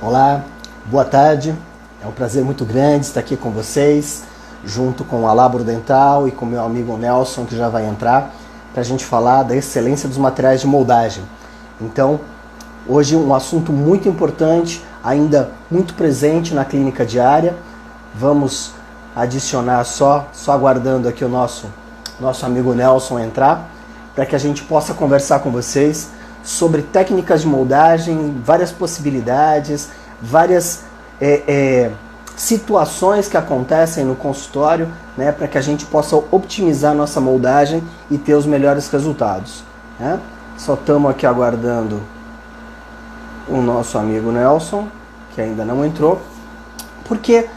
Olá, boa tarde. É um prazer muito grande estar aqui com vocês, junto com a Labro Dental e com meu amigo Nelson, que já vai entrar, para a gente falar da excelência dos materiais de moldagem. Então, hoje um assunto muito importante, ainda muito presente na clínica diária. Vamos adicionar só aguardando aqui o nosso amigo Nelson entrar, para que a gente possa conversar com vocês sobre técnicas de moldagem, várias possibilidades, várias situações que acontecem no consultório, né, para que a gente possa optimizar nossa moldagem e ter os melhores resultados. Né? Só estamos aqui aguardando o nosso amigo Nelson, que ainda não entrou, porque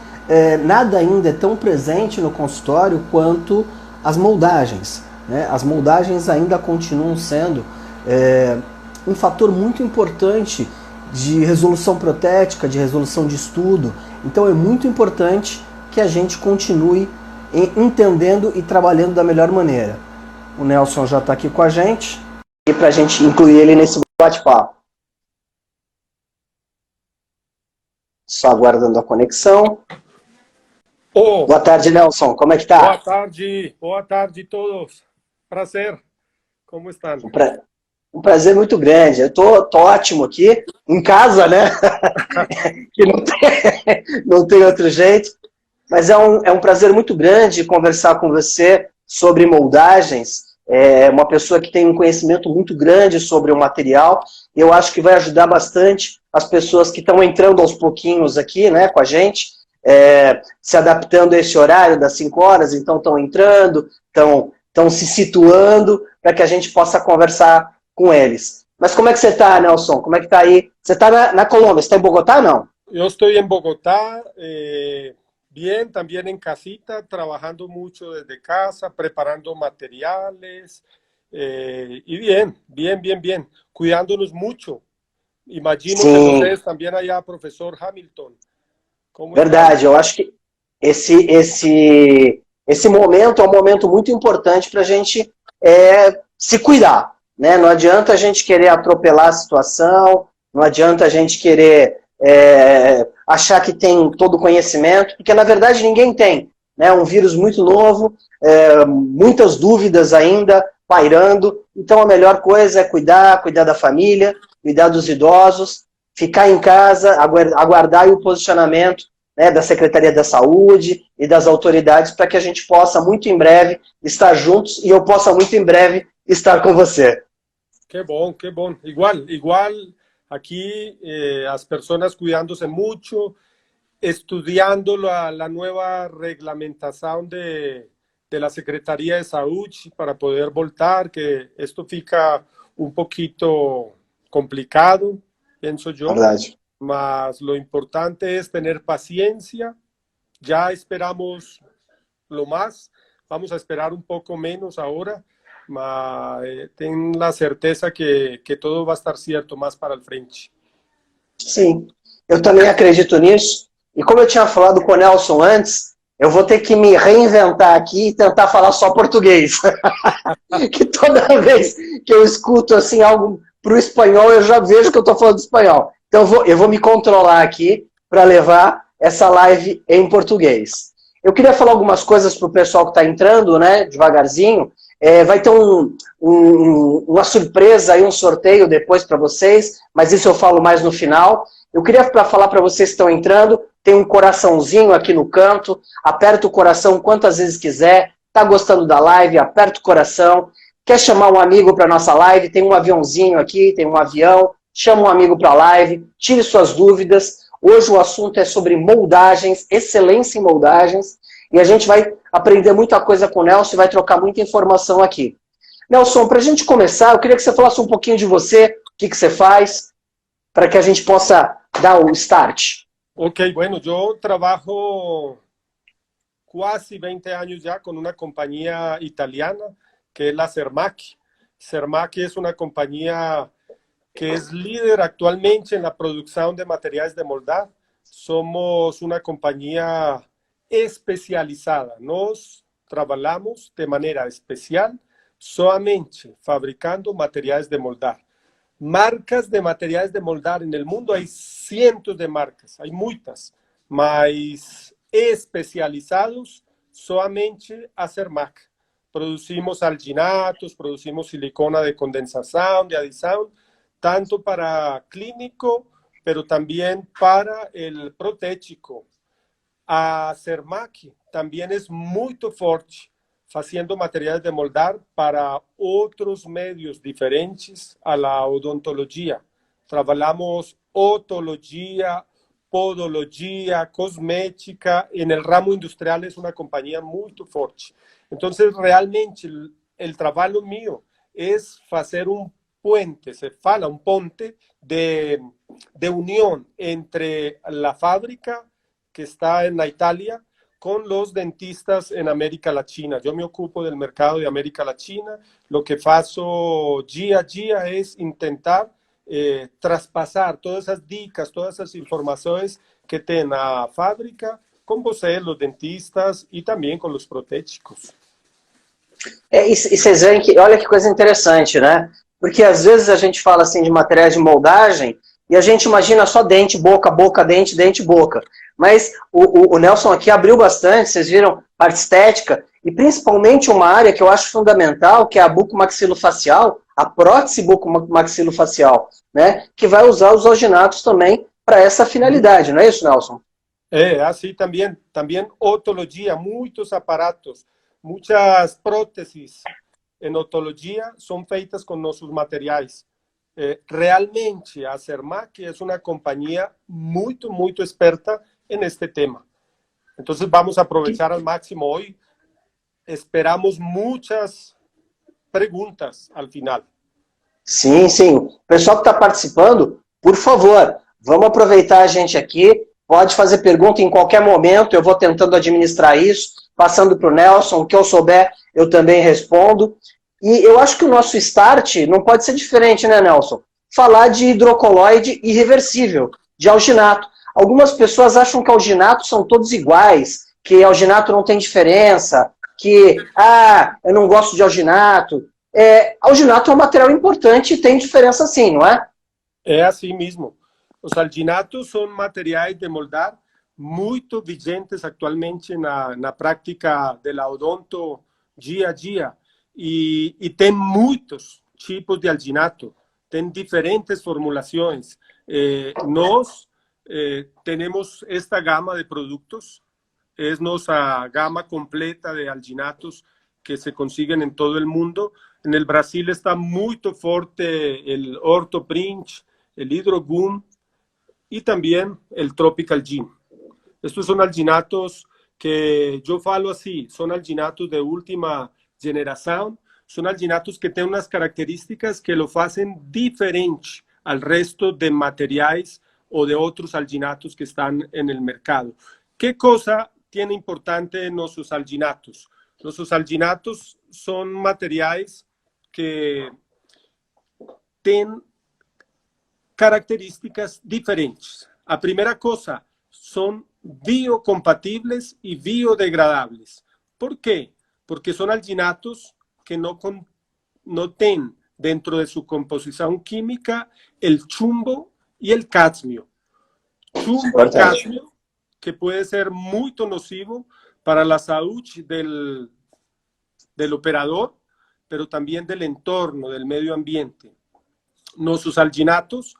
nada ainda é tão presente no consultório quanto as moldagens. Né? As moldagens ainda continuam sendo um fator muito importante de resolução protética, de resolução de estudo. Então é muito importante que a gente continue entendendo e trabalhando da melhor maneira. O Nelson já está aqui com a gente e para a gente incluir ele nesse bate-papo. Só aguardando a conexão. Oh, boa tarde, Nelson. Como é que tá? boa tarde a todos. Prazer. Como estão? Um prazer muito grande. Eu tô ótimo aqui, em casa, né? Que não tem outro jeito. Mas é um prazer muito grande conversar com você sobre moldagens. É uma pessoa que tem um conhecimento muito grande sobre o material. E eu acho que vai ajudar bastante as pessoas que estão entrando aos pouquinhos aqui, né, com a gente, se adaptando a esse horário das 5 horas, então estão entrando, estão se situando para que a gente possa conversar com eles. Mas como é que você está, Nelson? Como é que está aí? Você está na Colômbia, você está em Bogotá, não? Eu estou em Bogotá, bien, también en casita, trabajando mucho desde casa, preparando materiales, y bien, cuidándonos mucho. Imagino que Sim, vocês también allá, profesor Hamilton. ¿Cómo están? verdade. Eu acho que esse momento é um momento muito importante para a gente se cuidar. Né? Não adianta a gente querer atropelar a situação, não adianta a gente querer achar que tem todo o conhecimento, porque na verdade ninguém tem. Né? Um vírus muito novo, muitas dúvidas ainda pairando, então a melhor coisa é cuidar da família, cuidar dos idosos, ficar em casa, aguardar o posicionamento, né, da Secretaria da Saúde e das autoridades para que a gente possa muito em breve estar juntos e eu possa muito em breve estar com você. Qué bom, qué bom. Igual aquí las personas cuidándose mucho, estudiando la nueva reglamentación de la Secretaría de Salud para poder voltar, que esto fica un poquito complicado, pienso yo, Verdade. mas lo importante es tener paciencia. Ya esperamos lo más, vamos a esperar un poco menos ahora, mas ten la certeza que todo va a estar cierto más para el frente. Sim, eu também acredito nisso. E como eu tinha falado com o Nelson antes, eu vou ter que me reinventar aqui e tentar falar só português. Que toda vez que eu escuto assim algo para o espanhol, eu já vejo que eu estou falando espanhol. Então eu vou me controlar aqui para levar essa live em português. Eu queria falar algumas coisas para o pessoal que está entrando, né, devagarzinho. Vai ter uma surpresa aí, um sorteio depois para vocês, mas isso eu falo mais no final. Eu queria falar para vocês que estão entrando, tem um coraçãozinho aqui no canto, aperta o coração quantas vezes quiser. Tá gostando da live? Aperta o coração. Quer chamar um amigo para nossa live? Tem um aviãozinho aqui, tem um avião. Chama um amigo para a live, tire suas dúvidas. Hoje o assunto é sobre moldagens, excelência em moldagens. E a gente vai aprender muita coisa com o Nelson e vai trocar muita informação aqui. Nelson, para a gente começar, eu queria que você falasse um pouquinho de você, o que você faz, para que a gente possa dar o start. Ok, bueno, yo trabajo casi 20 años ya con una compañía italiana que es la Cermac. Cermac es una compañía que es líder actualmente en la producción de materiales de moldar. Somos una compañía especializada. Nos trabajamos de manera especial solamente fabricando materiales de moldar. Marcas de materiais de moldar en el mundo, hay cientos de marcas, hay muitas, mas especializados somente a Cermaq. Producimos alginatos, producimos silicona de condensación, de adición, tanto para clínico, pero también para el protético. A Cermaq também é muito forte, fazendo materiais de moldar para outros meios diferentes à la odontologia. Trabalhamos otologia, podologia, cosmética, en el ramo industrial é uma companhia muito forte. Então, realmente, o trabalho meu é fazer puente, se fala, ponte de união entre a fábrica que está en Italia con los dentistas en América Latina. Yo me ocupo del mercado de América Latina. Lo que faço día a día es intentar traspasar todas esas dicas, todas esas informaciones que tiene a fábrica con vocês, los dentistas, y también con los protéticos. E Cezanne, olha que coisa interessante, né? Porque às vezes a gente fala assim de materiais de moldagem e a gente imagina só dente, boca, boca, dente, dente, boca. Mas o Nelson aqui abriu bastante, vocês viram, parte estética, e principalmente uma área que eu acho fundamental, que é a bucomaxilofacial, a prótese bucomaxilofacial, né? Que vai usar os alginatos também para essa finalidade, não é isso, Nelson? Así también otología, muchos aparatos, muchas prótesis en otología son feitas con nuestros materiales. Realmente a Cermaq es una compañía muy experta en este tema. Entonces vamos a aprovechar al máximo hoy. Esperamos muchas perguntas al final. Sim, sim. O pessoal que está participando, por favor, vamos aproveitar a gente aqui. Pode fazer pergunta em qualquer momento. Eu vou tentando administrar isso, passando para o Nelson. O que eu souber, eu também respondo. E eu acho que o nosso start não pode ser diferente, né, Nelson? Falar de hidrocoloide irreversível, de alginato. Algumas pessoas acham que alginatos são todos iguais, que alginato não tem diferença, que, eu não gosto de alginato. Alginato é um material importante e tem diferença sim, não é? É assim mesmo. Os alginatos são materiais de moldar muito vigentes atualmente na prática da odonto dia a dia. E tem muitos tipos de alginato, tem diferentes formulações. Nós temos esta gama de produtos, é nossa gama completa de alginatos que se consiguen en todo el mundo. En el Brasil está muy fuerte el Orthoprint, el Hydrogum y también el Tropical Gym. Estos son alginatos que yo falo así, son alginatos de última generación, son alginatos que tienen unas características que lo hacen diferente al resto de materiales o de otros alginatos que están en el mercado. ¿Qué cosa tiene importante en nuestros alginatos? Nuestros alginatos son materiales que tienen características diferentes. La primera cosa, son biocompatibles y biodegradables. ¿Por qué? Porque son alginatos que no tienen dentro de su composición química el chumbo y el cadmio. Chumbo y cadmio que puede ser muy nocivo para la salud del operador, pero también del entorno, del medio ambiente. Nuestros alginatos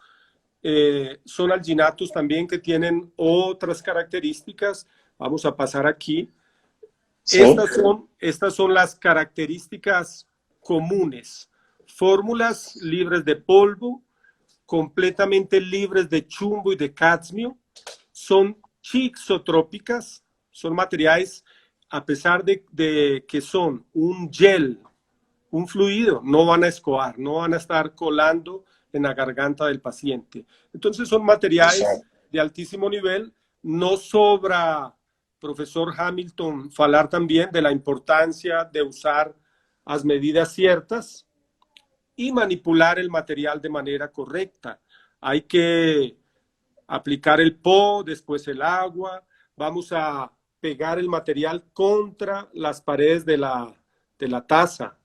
son alginatos también que tienen otras características. Vamos a pasar aquí. Sí. Estas son las características comunes. Fórmulas libres de polvo, completamente libres de chumbo y de cadmio. Son chixotrópicas, son materiales, a pesar de que son un gel, un fluido, no van a escoar, no van a estar colando en la garganta del paciente. Entonces son materiales de altísimo nivel. No sobra, profesor Hamilton, falar también de la importancia de usar las medidas ciertas y manipular el material de manera correcta. Hay que aplicar el PO, después el agua. Vamos a pegar el material contra las paredes de la taza.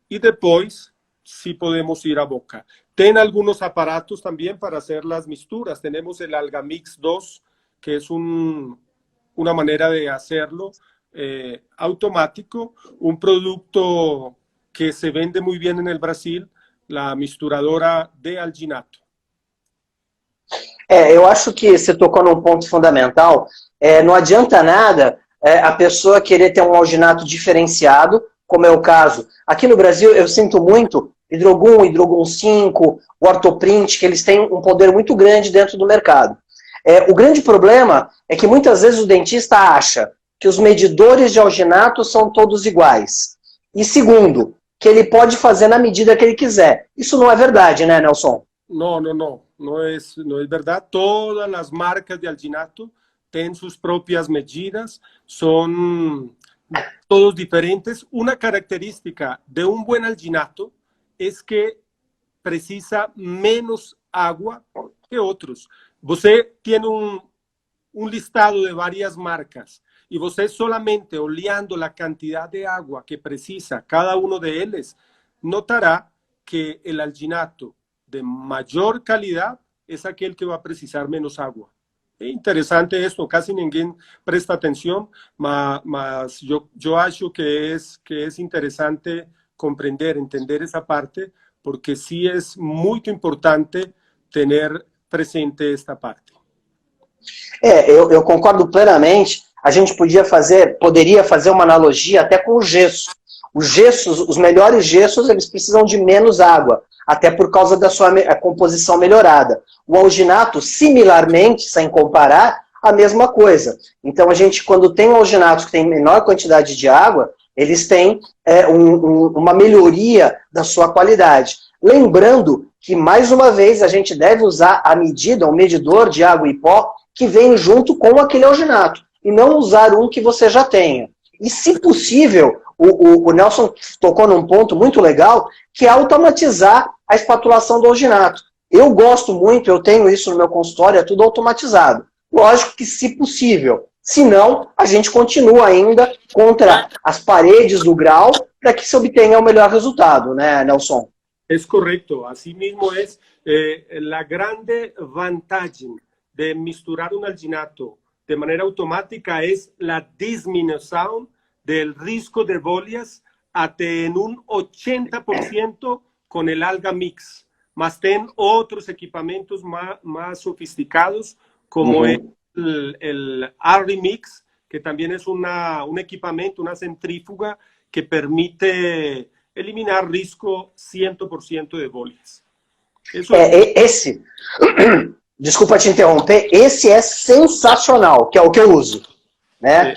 Y después sí podemos ir a boca. Ten algunos aparatos también para hacer las misturas. Tenemos el Algamix 2, que es una manera de hacerlo automático, un producto que se vende muy bien en el Brasil, la misturadora de alginato. Eu acho que você tocou num ponto fundamental. Não adianta nada a pessoa querer ter um alginato diferenciado, como é o caso. Aqui no Brasil, eu sinto muito Hidrogun, Hidrogun 5, o Orthoprint, que eles têm um poder muito grande dentro do mercado. O grande problema é que muitas vezes o dentista acha que os medidores de alginato são todos iguais. E segundo, que ele pode fazer na medida que ele quiser. Isso não é verdade, né, Nelson? No es verdad. Todas las marcas de alginato tienen sus propias medidas, son todos diferentes. Una característica de un buen alginato es que precisa menos agua que otros. Você tiene un listado de varias marcas y você solamente oleando la cantidad de agua que precisa cada uno de ellos, notará que el alginato de mayor calidad es aquel que va a precisar menos agua. Es interesante esto, casi ninguém presta atención, mas yo acho que es interesante comprender, entender esa parte, porque sí es muy importante tener presente esta parte. Eu concordo plenamente. A gente poderia fazer uma analogia até com o gesso. Os gessos, os melhores gessos, eles precisam de menos água, até por causa da sua composição melhorada. O alginato, similarmente, sem comparar, a mesma coisa. Então, a gente, quando tem um alginato que tem menor quantidade de água, eles têm uma melhoria da sua qualidade. Lembrando que, mais uma vez, a gente deve usar a medida, o medidor de água e pó, que vem junto com aquele alginato, e não usar um que você já tenha. E, se possível, o Nelson tocou num ponto muito legal, que é automatizar a espatulação do alginato. Eu gosto muito, eu tenho isso no meu consultório, é tudo automatizado. Lógico que, se possível. Se não, a gente continua ainda contra as paredes do grau para que se obtenha o melhor resultado, né, Nelson? Es correcto, así mismo es. La grande vantagem de misturar un alginato de manera automática es la disminución del riesgo de bolhas hasta en un 80% con el Algamix. Más ten otros equipamientos más sofisticados como el Arrimix, que también es un equipamiento, una centrífuga que permite eliminar risco 100% de bolhas. Eso Desculpa te interromper, esse é sensacional, que é o que eu uso. Né?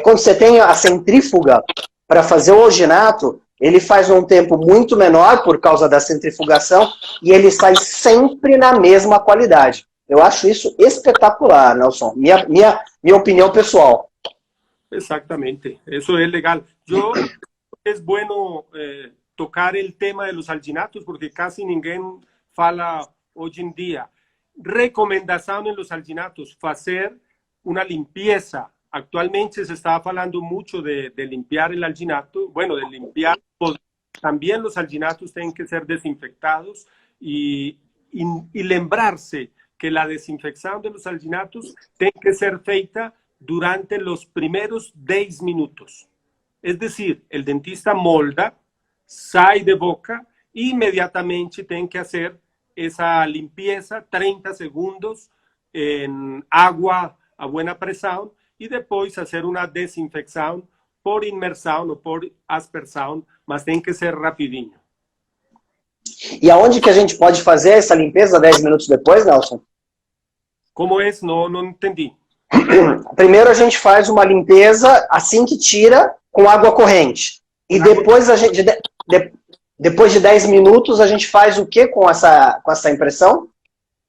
Quando você tem a centrífuga para fazer o alginato, ele faz um tempo muito menor por causa da centrifugação e ele sai sempre na mesma qualidade. Eu acho isso espetacular, Nelson. Minha opinião pessoal. Exactamente, eso es legal. Es bueno tocar el tema de los alginatos porque casi ninguém fala hoy en día. Recomendación en los alginatos, hacer una limpieza. Actualmente se está hablando mucho de limpiar el alginato, bueno, de limpiar. También los alginatos tienen que ser desinfectados y lembrarse que la desinfección de los alginatos tiene que ser feita durante los primeros 10 minutos. Es decir, el dentista molda, sale de boca e inmediatamente tiene que hacer esa limpieza 30 segundos en agua a buena presión y después hacer una desinfección por inmersión o por aspersão, mas tem que ser rapidinho. E aonde que a gente pode fazer essa limpeza 10 minutos depois, Nelson? Como é? Não entendi. Primeiro a gente faz uma limpeza assim que tira com água corrente. E depois depois de 10 minutos a gente faz o que com essa impressão?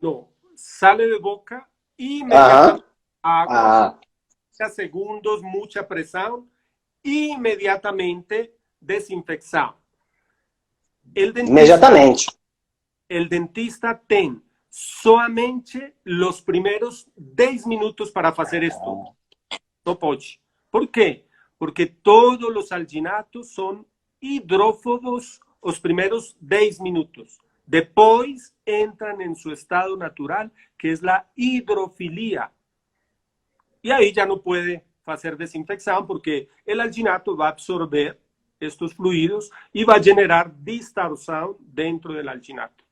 Não, sale de boca imediatamente água, 30 segundos, muita pressão, imediatamente desinfecção. Imediatamente. El dentista tem somente los primeros 10 minutos para hacer esto. No pode. ¿Por qué? Porque todos los alginatos son hidrófobos los primeros 10 minutos. Después entran en su estado natural, que es la hidrofilia. Y ahí ya no puede hacer desinfección porque el alginato va a absorber estos fluidos y va a generar distorção dentro del alginato.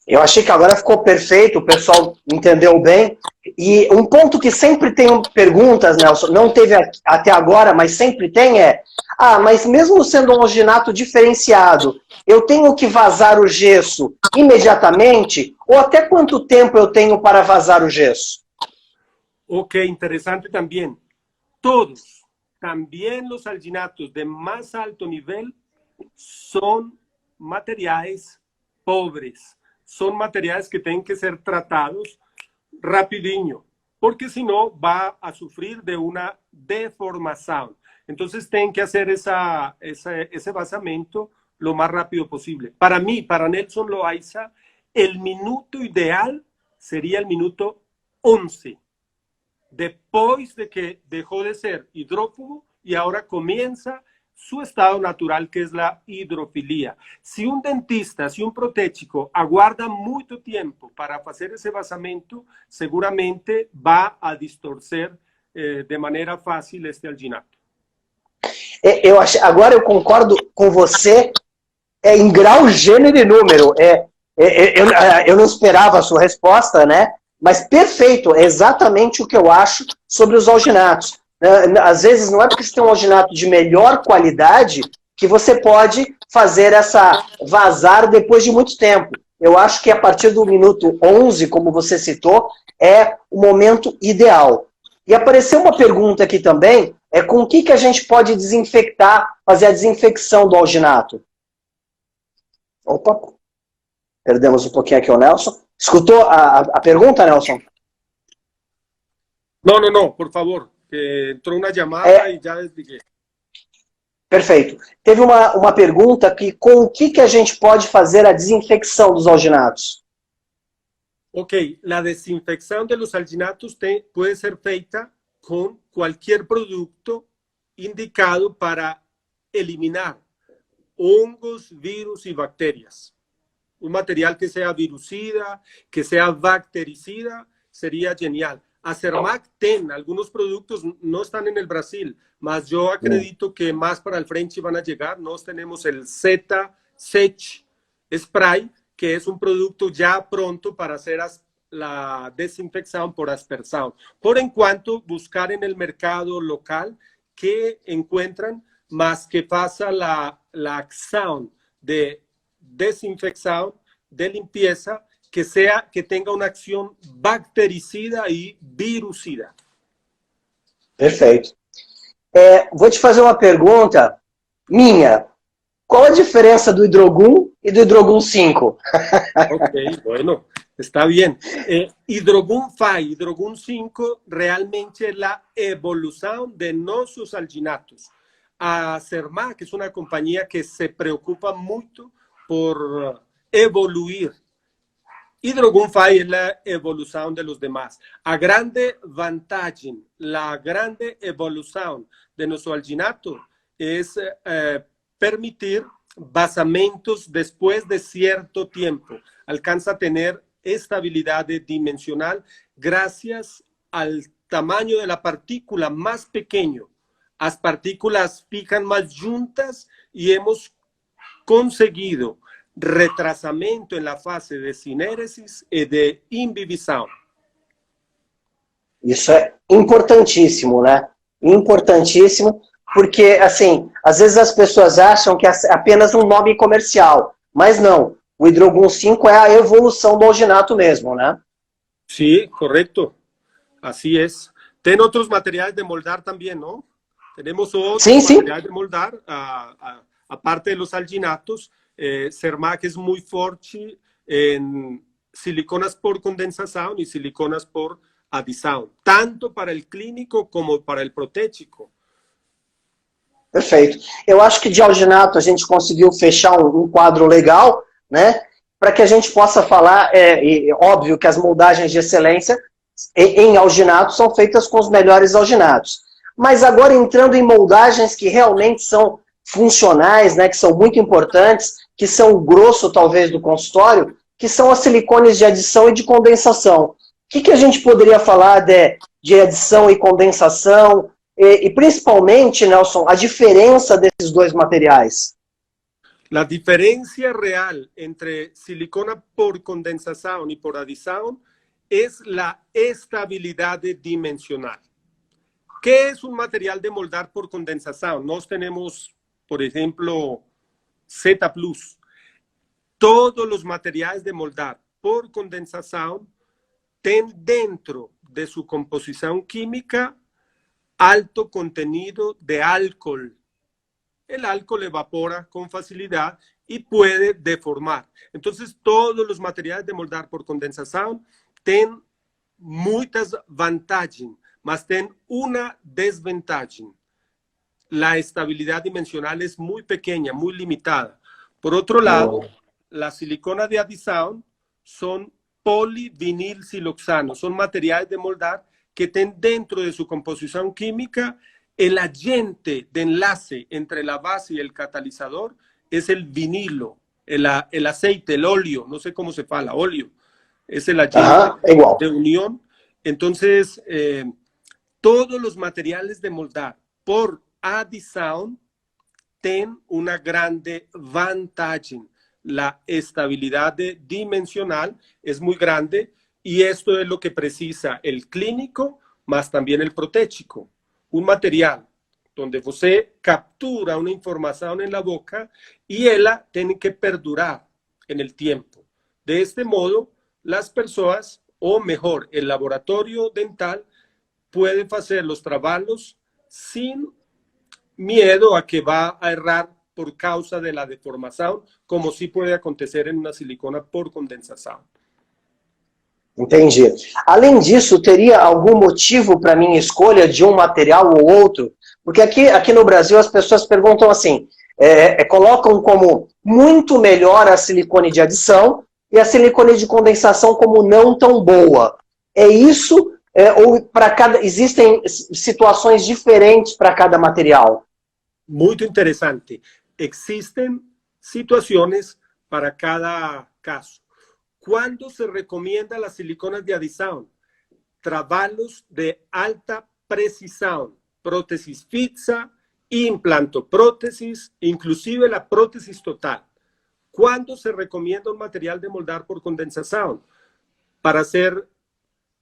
Eu achei que agora ficou perfeito, o pessoal entendeu bem. E um ponto que sempre tem perguntas, Nelson, não teve até agora, mas sempre tem mas mesmo sendo um alginato diferenciado, eu tenho que vazar o gesso imediatamente? Ou até quanto tempo eu tenho para vazar o gesso? Ok, interesante también. Todos, también los alginatos de más alto nivel, son materiales pobres. Son materiales que tienen que ser tratados rapidinho, porque si no va a sufrir de una deformación. Entonces tienen que hacer ese vazamiento lo más rápido posible. Para mí, para Nelson Loaiza, el minuto ideal sería el minuto 11. Después de que dejó de ser hidrófugo y ahora comienza su estado natural, que es la hidrofilia. Si un dentista, si un protético aguarda mucho tiempo para hacer ese vazamiento, seguramente va a distorcer de maneira fácil este alginato. Agora eu concordo com você em grau, gênero e número. Eu não esperava a sua resposta, né? Mas perfeito, é exatamente o que eu acho sobre os alginatos. Às vezes não é porque você tem um alginato de melhor qualidade que você pode fazer essa vazar depois de muito tempo. Eu acho que a partir do minuto 11, como você citou, é o momento ideal. E apareceu uma pergunta aqui também, com o que a gente pode desinfectar, fazer a desinfecção do alginato? Opa, perdemos um pouquinho aqui o Nelson. Escutou a pergunta, Nelson? Não, por favor. Que entrou uma chamada e já desliguei. Perfeito. Teve uma pergunta que com o que a gente pode fazer a desinfecção dos alginatos? Ok, a desinfecção dos alginatos pode ser feita com qualquer produto indicado para eliminar hongos, vírus e bactérias. Un material que sea virucida, que sea bactericida, sería genial. A Cermaq tem, algunos productos no están en el Brasil, mas yo acredito que más para el frente van a llegar. Nos tenemos el Z-Sech Spray, que es un producto ya pronto para hacer la desinfección por aspersión. Por en cuanto, buscar en el mercado local que encuentran, más que pasa la acción de desinfección, de limpieza, que tenga uma ação bactericida e virucida. Perfeito. Vou te fazer uma pergunta minha. Qual a diferença do Hidrogun e do Hidrogun 5? Ok, bueno, está bien. Hidrogun 5, Hidrogun 5 realmente é a evolução de nossos alginatos. A Cermaq é uma companhia que se preocupa muito por evoluir. Hidrogun 5 es la evolución de los demás. A grande vantagem, la grande evolución de nuestro alginato es permitir vazamentos después de cierto tiempo. Alcanza a tener estabilidad dimensional gracias al tamaño de la partícula más pequeño. Las partículas fican más juntas y hemos conseguido retrasamento en la fase de cinéresis e de imbibição. Isso é importantíssimo, né? Importantíssimo, porque, assim, às vezes as pessoas acham que é apenas um nome comercial, mas não. O Hidrogun 5 é a evolução do alginato mesmo, né? Sí, correcto. Así es. Tem outros materiais de moldar também, não? Temos outros materiais de moldar, aparte de los alginatos. Cermaq es muy forte en siliconas por condensación y siliconas por adição, tanto para el clínico como para el protético. Perfeito. Eu acho que de alginato a gente conseguiu fechar um quadro legal, né? Para que a gente possa falar, óbvio que as moldagens de excelência em alginato são feitas com os melhores alginatos. Mas agora entrando em moldagens que realmente são funcionais, né, que são muito importantes, que são o grosso, talvez, do consultório, que são as silicones de adição e de condensação. O que a gente poderia falar de adição e condensação? E principalmente, Nelson, a diferença desses dois materiais? La diferencia real entre silicona por condensación y por adición es la estabilidad dimensional. ¿Qué es un material de moldar por condensación? Nos tenemos, por ejemplo, Z+. Todos los materiales de moldar por condensación tienen dentro de su composición química alto contenido de alcohol. El alcohol evapora con facilidad y puede deformar. Entonces, todos los materiales de moldar por condensación tienen muchas vantagens, mas tienen una desventaja. La estabilidad dimensional es muy pequeña, muy limitada. Por otro lado, las siliconas de adición son polivinilsiloxano, son materiales de moldar que tienen dentro de su composición química el agente de enlace entre la base y el catalizador es el vinilo, el aceite, el óleo, no sé cómo se fala, óleo, es el agente de unión. Entonces, todos los materiales de moldar por adición tienen una grande ventaja. La estabilidad dimensional es muy grande y esto es lo que precisa el clínico, más también el protético. Un material donde você captura una información en la boca y ella tiene que perdurar en el tiempo. De este modo, las personas, o mejor, el laboratorio dental, puede hacer los trabajos sin miedo a que va a errar por causa de la deformación, como sí puede acontecer en una silicona por condensación. Entendi. Além disso, teria algum motivo para minha escolha de um material ou outro? Porque aqui no Brasil as pessoas perguntam assim, colocam como muito melhor a silicone de adição e a silicone de condensação como não tão boa. É isso? Ou existem situações diferentes para cada material? Muito interessante. Existen situaciones para cada caso. ¿Cuándo se recomienda las siliconas de adición? Trabajos de alta precisión, prótesis fixa, implantoprótesis, inclusive la prótesis total. ¿Cuándo se recomienda un material de moldar por condensación? Para hacer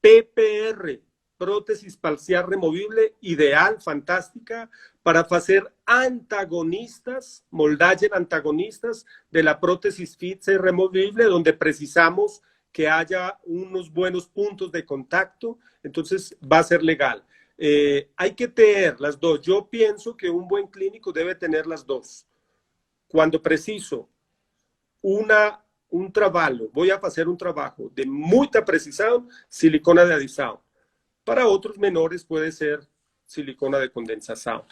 PPR, prótesis parcial removible, ideal, fantástica, para hacer antagonistas, moldaje antagonistas de la prótesis fixa y removible, donde precisamos que haya unos buenos puntos de contacto, entonces va a ser legal. Hay que tener las dos. Yo pienso que un buen clínico debe tener las dos. Cuando preciso un trabajo, voy a hacer un trabajo de mucha precisión, silicona de adición. Para otros menores puede ser silicona de condensação.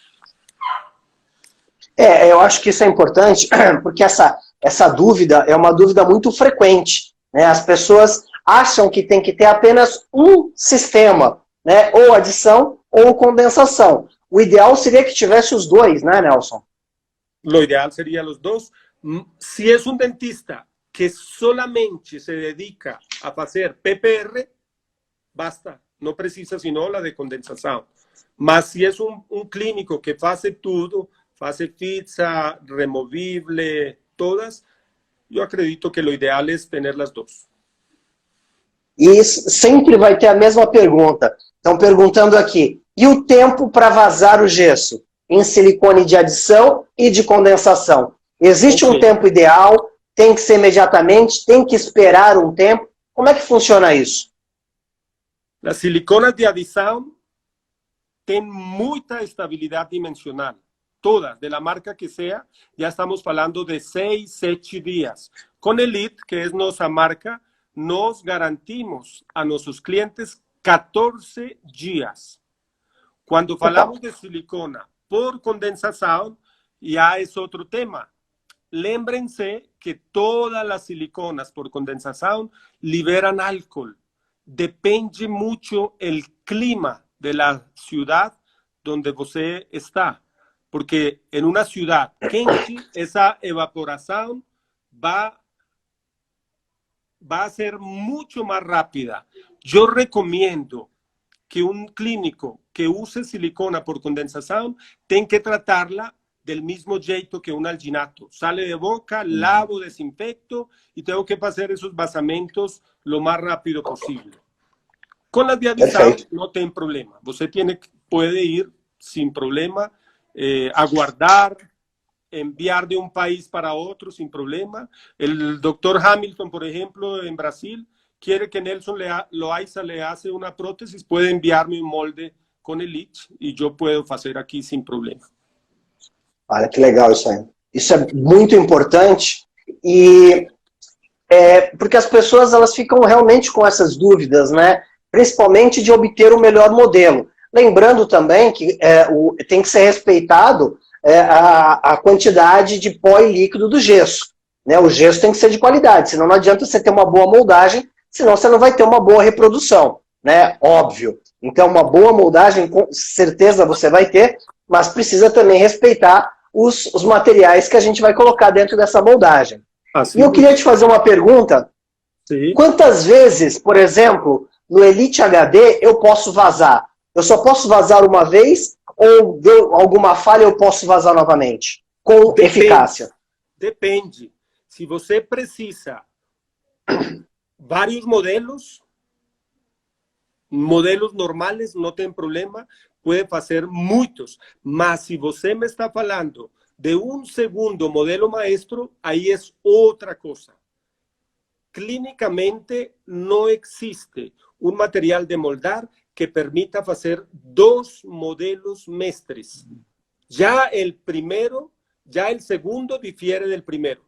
Eu acho que isso é importante, porque essa dúvida é uma dúvida muito frequente, né? As pessoas acham que tem que ter apenas um sistema, né? Ou adição ou condensação. O ideal seria que tivesse os dois, né, Nelson? Lo ideal sería los dos. Si es un dentista que solamente se dedica a hacer PPR, basta. No precisa sino la de condensación. Mas si es un clínico que hace todo, hace fixa, removible, todas, yo acredito que lo ideal es tener las dos. E sempre vai ter a mesma pergunta. Estão perguntando aqui, e o tempo para vazar o gesso? Em silicone de adição e de condensação. Existe um tempo ideal? Tem que ser imediatamente? Tem que esperar um tempo? Como é que funciona isso? Las siliconas de adición tienen mucha estabilidad dimensional. Todas, de la marca que sea, ya estamos hablando de 6, 7 días. Con Elite, que es nuestra marca, nos garantizamos a nuestros clientes 14 días. Cuando hablamos de silicona por condensación, ya es otro tema. Lémbrense que todas las siliconas por condensación liberan alcohol. Depende mucho el clima de la ciudad donde você está. Porque en una ciudad quente, esa evaporación va, va a ser mucho más rápida. Yo recomiendo que un clínico que use silicona por condensación tenga que tratarla del mismo jeito que un alginato. Sale de boca, lavo, desinfecto y tengo que pasar esos basamentos lo más rápido posible. Con las de Adisão no tem problema. Você puede ir sin problema, aguardar, enviar de un país para otro sin problema. El doctor Hamilton, por ejemplo, en Brasil, quiere que Nelson Loaiza le hace una prótesis, puede enviarme un molde con el ITCH y yo puedo hacer aquí sin problema. Olha que legal isso aí. Isso é muito importante porque as pessoas elas ficam realmente com essas dúvidas, né? Principalmente de obter o melhor modelo. Lembrando também que tem que ser respeitado a quantidade de pó e líquido do gesso. Né? O gesso tem que ser de qualidade, senão não adianta você ter uma boa moldagem, senão você não vai ter uma boa reprodução, né? Óbvio. Então, uma boa moldagem, com certeza você vai ter, mas precisa também respeitar os materiais que a gente vai colocar dentro dessa moldagem. E eu queria te fazer uma pergunta. Sim. Quantas vezes, por exemplo, no Elite HD eu posso vazar? Eu só posso vazar uma vez ou deu alguma falha eu posso vazar novamente? Com eficácia? Depende. Se você precisa vários modelos normales, no tem problema, puede hacer muchos. Mas si você me está falando de un segundo modelo maestro, ahí es otra cosa. Clínicamente no existe un material de moldar que permita hacer dos modelos mestres. Ya el segundo difiere del primero.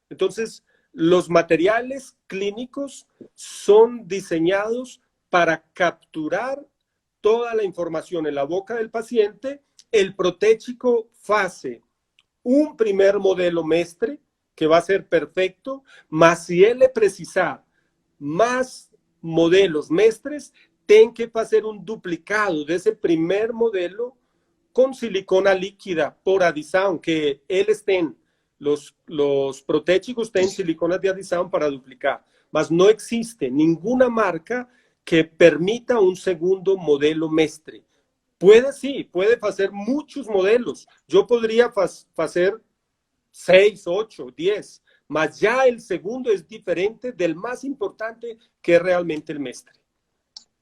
Entonces, los materiales clínicos son diseñados para capturar toda la información en la boca del paciente. El protético hace un primer modelo mestre que va a ser perfecto, mas si él le precisa más modelos mestres, tiene que hacer un duplicado de ese primer modelo con silicona líquida por Adisão, que eles têm, los protéticos tienen siliconas de Adisão para duplicar, mas no existe ninguna marca que permita un segundo modelo mestre. Puede hacer muchos modelos. Yo podría hacer 6, 8, 10, mas ya el segundo es diferente del más importante, que es realmente el mestre.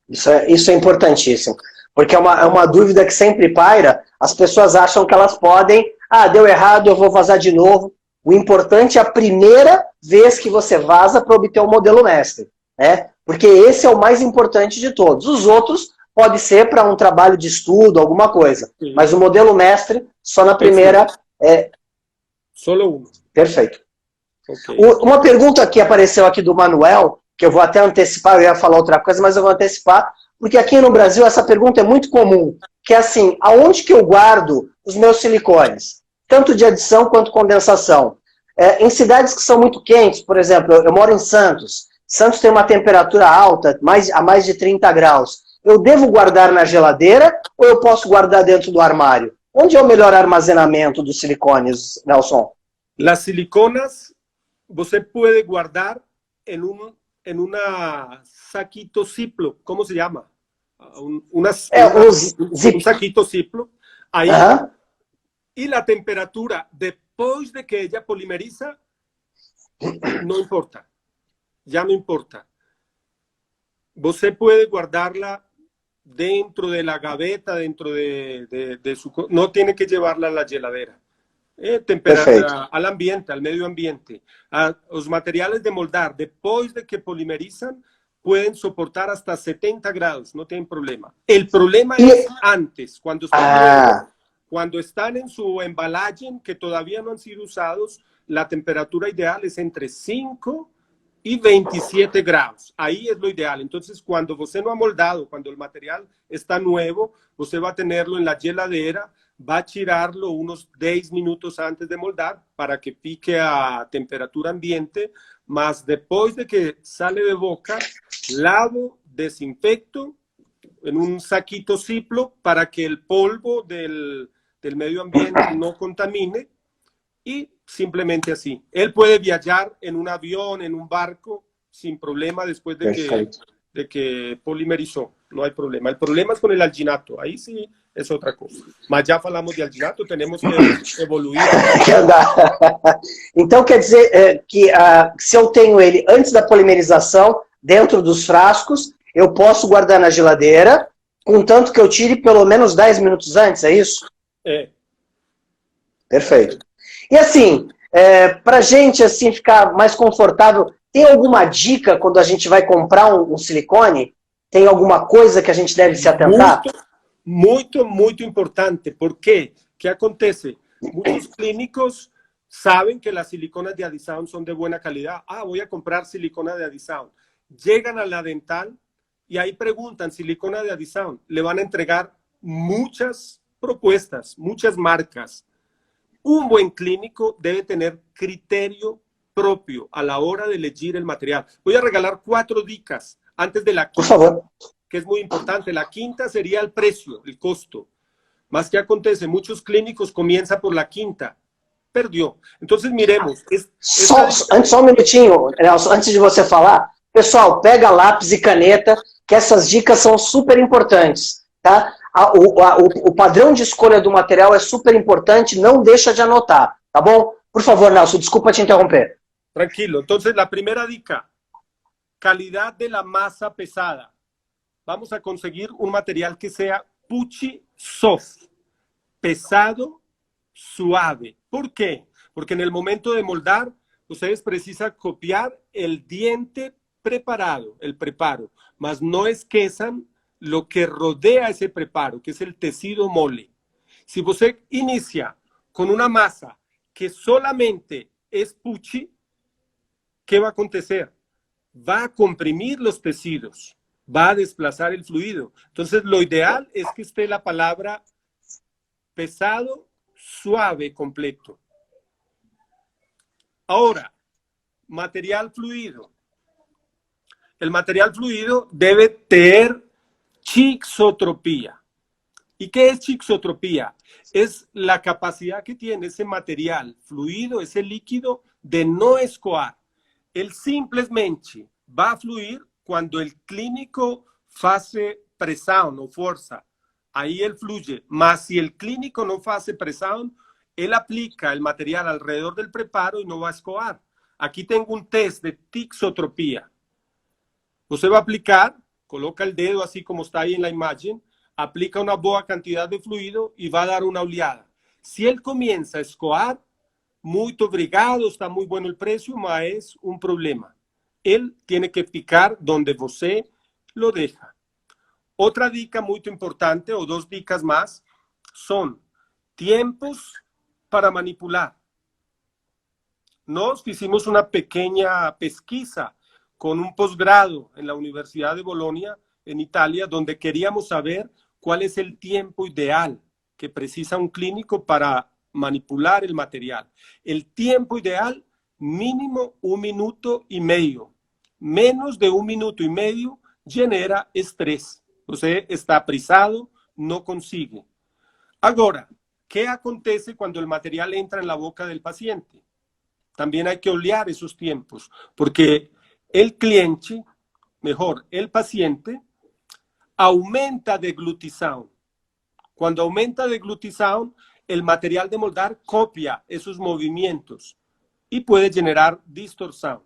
Isso é importantíssimo, porque é uma dúvida que sempre paira. As pessoas acham que elas podem, deu errado, eu vou vazar de novo. O importante é a primeira vez que você vaza para obter o modelo mestre, né? Porque esse é o mais importante de todos. Os outros pode ser para um trabalho de estudo, alguma coisa. Sim. Mas o modelo mestre, só na primeira... Solo um. Perfeito. Okay. Uma pergunta que apareceu aqui do Manuel, que eu vou até antecipar, eu ia falar outra coisa, mas eu vou antecipar, porque aqui no Brasil essa pergunta é muito comum, que é assim, aonde que eu guardo os meus silicones? Tanto de adição quanto condensação. Em cidades que são muito quentes, por exemplo, eu moro em Santos. Santos tem uma temperatura alta, a mais de 30 graus. Eu devo guardar na geladeira ou eu posso guardar dentro do armário? Onde é o melhor armazenamento dos silicones, Nelson? Las siliconas você pode guardar en una saquito Ziploc, ¿cómo se llama? Un saquito Ziploc. Ahí. Y la temperatura, después de que ella polimeriza, no importa. Ya no importa. Você puede guardarla dentro de la gaveta, dentro de su... No tiene que llevarla a la heladera. Temperatura al ambiente, al medio ambiente. Los materiales de moldar, después de que polimerizan, pueden soportar hasta 70 grados, no tienen problema. El problema es antes, cuando están en su embalaje, que todavía no han sido usados, la temperatura ideal es entre 5 y 27 grados. Ahí es lo ideal. Entonces, cuando usted no ha moldado, cuando el material está nuevo, usted va a tenerlo en la heladera, va a tirarlo unos 10 minutos antes de moldar para que pique a temperatura ambiente, mas después de que sale de boca, lavo, desinfecto en un saquito Ziploc para que el polvo del medio ambiente no contamine. y simplemente así. Él puede viajar en un avión, en un barco, sin problema después de que polimerizó. No hay problema. El problema es con el alginato. Ahí sí es outra coisa. Mas já falamos de alginato, temos que evoluir. Então quer dizer que se eu tenho ele antes da polimerização, dentro dos frascos, eu posso guardar na geladeira, contanto que eu tire pelo menos 10 minutos antes, é isso? É. Perfeito. E assim, pra gente assim, ficar mais confortável, tem alguma dica quando a gente vai comprar um silicone? Tem alguma coisa que a gente deve se atentar? Muito importante. ¿Por qué? ¿Qué acontece? Muchos clínicos saben que las siliconas de Adisound son de buena calidad. Voy a comprar silicona de Adisound. Llegan a la dental y ahí preguntan, silicona de Adisound. Le van a entregar muchas propuestas, muchas marcas. Un buen clínico debe tener criterio propio a la hora de elegir el material. Voy a regalar 4 dicas antes de la quinta, por favor, que es muy importante. La quinta sería el precio, el costo. Más que acontece, muchos clínicos comienzan por la quinta. Perdió. Entonces, miremos. Só um minutinho, Nelson, antes de você falar. Pessoal, pega lápis e caneta, que essas dicas são super importantes, tá? O padrão de escolha do material é super importante, não deixa de anotar, tá bom? Por favor, Nelson, desculpa te interromper. Tranquilo. Entonces, la primera dica, calidad de la masa pesada. Vamos a conseguir un material que sea pucci soft, pesado, suave. ¿Por qué? Porque en el momento de moldar, ustedes precisan copiar el diente preparado, el preparo, mas no esquezan lo que rodea ese preparo, que es el tecido mole. Si usted inicia con una masa que solamente es pucci, ¿qué va a acontecer? Va a comprimir los tejidos, va a desplazar el fluido. Entonces, lo ideal es que esté la palabra pesado, suave, completo. Ahora, material fluido. El material fluido debe tener chixotropía. ¿Y qué es chixotropía? Es la capacidad que tiene ese material fluido, ese líquido, de no escoar. Él simplesmente va a fluir cuando el clínico hace presión o fuerza. Ahí él fluye. Mas si el clínico no hace presión, él aplica el material alrededor del preparo y no va a escoar. Aquí tengo un test de tixotropía. Usted va a aplicar, coloca el dedo así como está ahí en la imagen, aplica una boa cantidad de fluido y va a dar una oleada. Si él comienza a escoar, muy obrigado, está muy bueno el precio, mas es un problema. Él tiene que picar donde você lo deja. Otra dica muy importante, o 2 dicas más, son tiempos para manipular. Nos hicimos una pequeña pesquisa con un posgrado en la Universidad de Bolonia, en Italia, donde queríamos saber cuál es el tiempo ideal que precisa un clínico para manipular el material. El tiempo ideal, mínimo 1 minuto y medio. Menos de 1 minuto y medio genera estrés. Usted está apresado, no consigue. Ahora, ¿qué acontece cuando el material entra en la boca del paciente? También hay que olear esos tiempos, porque el cliente, mejor, el paciente, aumenta deglutición. Cuando aumenta deglutición, el material de moldar copia esos movimientos y puede generar distorsión.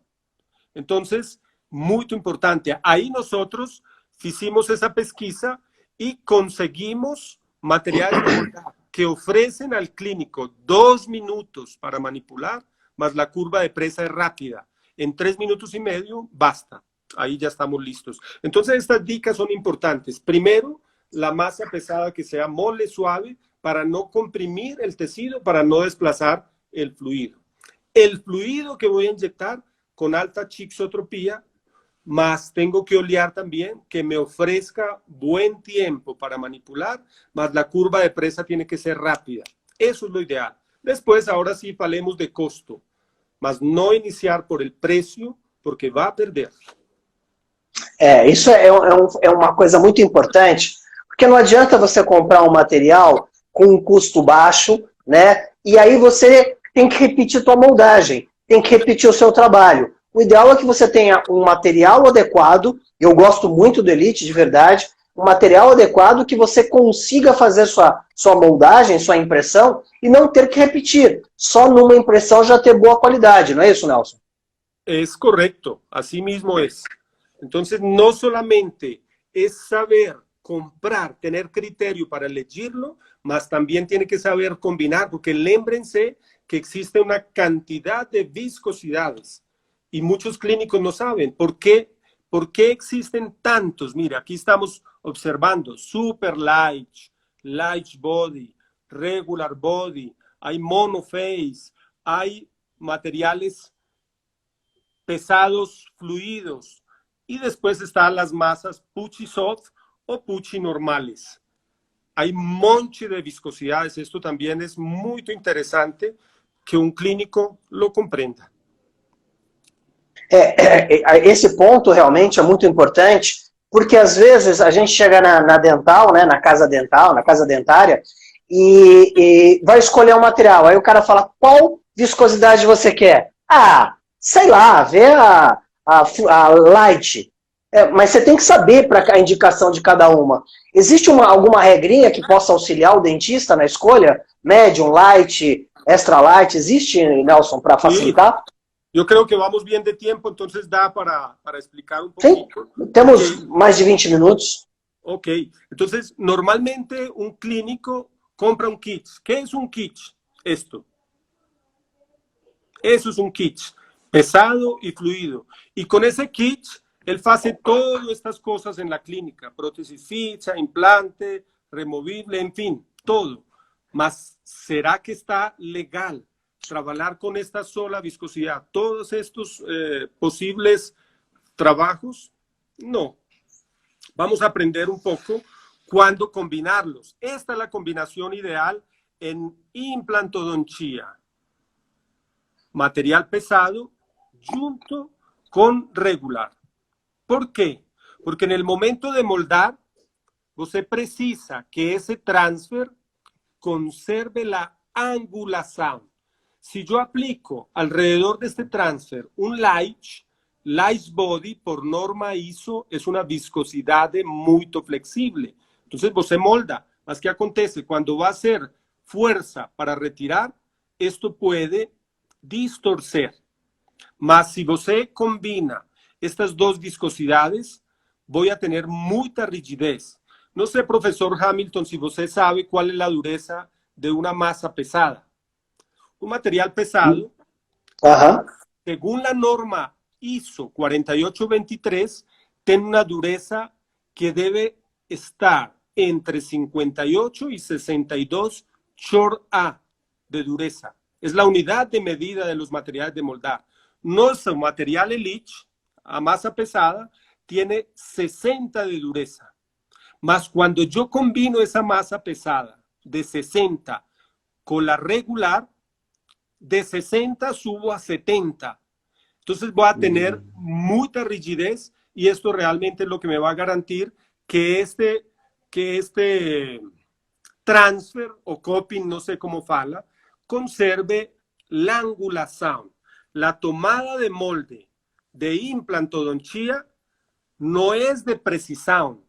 Entonces, muy importante, ahí nosotros hicimos esa pesquisa y conseguimos materiales de moldar que ofrecen al clínico 2 minutos para manipular, más la curva de presa es rápida. En 3 minutos y medio, basta. Ahí ya estamos listos. Entonces, estas dicas son importantes. Primero, la masa pesada que sea mole, suave, para no comprimir el tejido, para no desplazar el fluido. El fluido que voy a inyectar con alta chixotropía, más tengo que olear también que me ofrezca buen tiempo para manipular, más la curva de presa tiene que ser rápida. Eso es lo ideal. Después, ahora sí, falemos de costo, mas no iniciar por el precio, porque va a perder. Isso é uma coisa muito importante, porque não adianta você comprar um material com um custo baixo, né? E aí você tem que repetir a tua moldagem, tem que repetir o seu trabalho. O ideal é que você tenha um material adequado, eu gosto muito do Elite, de verdade, um material adequado que você consiga fazer sua moldagem, sua impressão, e não ter que repetir. Só numa impressão já ter boa qualidade, não é isso, Nelson? Es correcto, así mismo es. Entonces, no solamente es saber comprar, tener criterio para elegirlo, mas también tiene que saber combinar, porque lémbrense que existe una cantidad de viscosidades y muchos clínicos no saben por qué existen tantos. Mira, aquí estamos observando super light, light body, regular body, hay monoface, hay materiales pesados, fluidos, y después están las masas pucci soft o pucci normales. Hay monte de viscosidades, esto también es muy interesante que um clínico lo compreenda. Esse ponto realmente é muito importante, porque às vezes a gente chega na dental, né, na casa dental, na casa dentária, e vai escolher um material. Aí o cara fala, qual viscosidade você quer? Ah, sei lá, vê a light. Mas você tem que saber para a indicação de cada uma. Existe alguma regrinha que possa auxiliar o dentista na escolha? Medium, light, extra light, existe, Nelson, para facilitar? Sí. Yo creo que vamos bien de tiempo, entonces da para explicar un Sim, poquito. temos mais de 20 minutos. Ok, entonces normalmente un clínico compra un kit. ¿Qué es un kit? Esto. Eso es un kit, pesado y fluido. Y con ese kit, él hace todas estas cosas en la clínica. Prótesis fixa, implante, removible, en fin, todo. Mas, ¿será que está legal trabajar con esta sola viscosidad? ¿Todos estos posibles trabajos? No. Vamos a aprender un poco cuándo combinarlos. Esta es la combinación ideal en implantodontía. Material pesado junto con regular. ¿Por qué? Porque en el momento de moldar, usted precisa que ese transfer conserve la angulación. Si yo aplico alrededor de este transfer un light body por norma ISO es una viscosidad muy flexible. Entonces, você molda. Mas ¿qué acontece? Cuando va a hacer fuerza para retirar, esto puede distorcer. Mas si você combina estas dos viscosidades, voy a tener mucha rigidez. No sé, profesor Hamilton, si você sabe cuál es la dureza de una masa pesada. Un material pesado, según la norma ISO 4823, tiene una dureza que debe estar entre 58 y 62 short A de dureza. Es la unidad de medida de los materiales de moldar. Nuestro material Elite, a masa pesada, tiene 60 de dureza. Mas cuando yo combino esa masa pesada de 60 con la regular, de 60 subo a 70. Entonces voy a tener mucha rigidez y esto realmente es lo que me va a garantir que este transfer o coping, no sé cómo fala, conserve la angulación. La tomada de molde de implantodontía no es de precisión,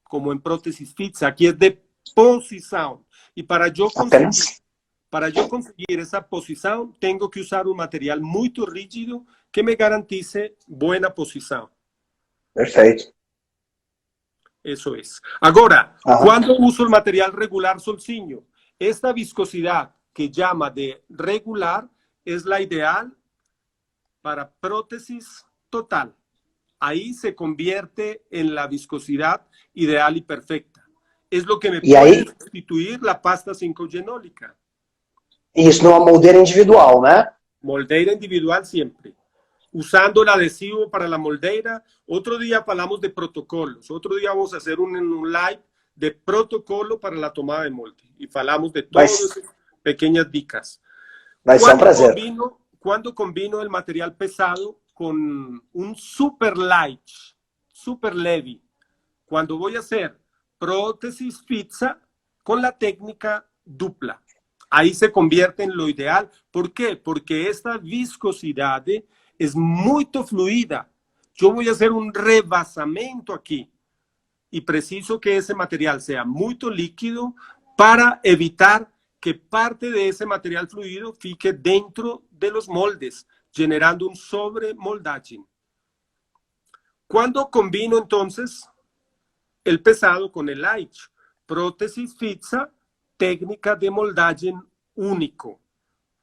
como en prótesis fixa, aquí es de posición. Y para yo conseguir esa posición, tengo que usar un material muy rígido que me garantice buena posición. Perfeito. Eso es. Ahora, ¿cuándo uso el material regular solcinho? Esta viscosidad que llama de regular es la ideal para prótesis total. Ahí se convierte en la viscosidad ideal y perfecta. Es lo que me puede sustituir la pasta cincogenólica. Isso numa moldeira individual, né? Moldeira individual siempre. Usando el adhesivo para la moldeira. Otro día hablamos de protocolos. Otro día vamos a hacer un live de protocolo para la tomada de molde. Y hablamos de todas esas pequeñas dicas. Vai ser um prazer. Cuando combino el material pesado con un super light, super leve, cuando voy a hacer prótesis fixa con la técnica dupla. Ahí se convierte en lo ideal. ¿Por qué? Porque esta viscosidad es muy fluida. Yo voy a hacer un rebasamiento aquí y preciso que ese material sea muy líquido para evitar que parte de ese material fluido fique dentro de los moldes, generando un sobremoldaje. Cuando combino entonces el pesado con el light, prótesis fixa, técnica de moldaje único.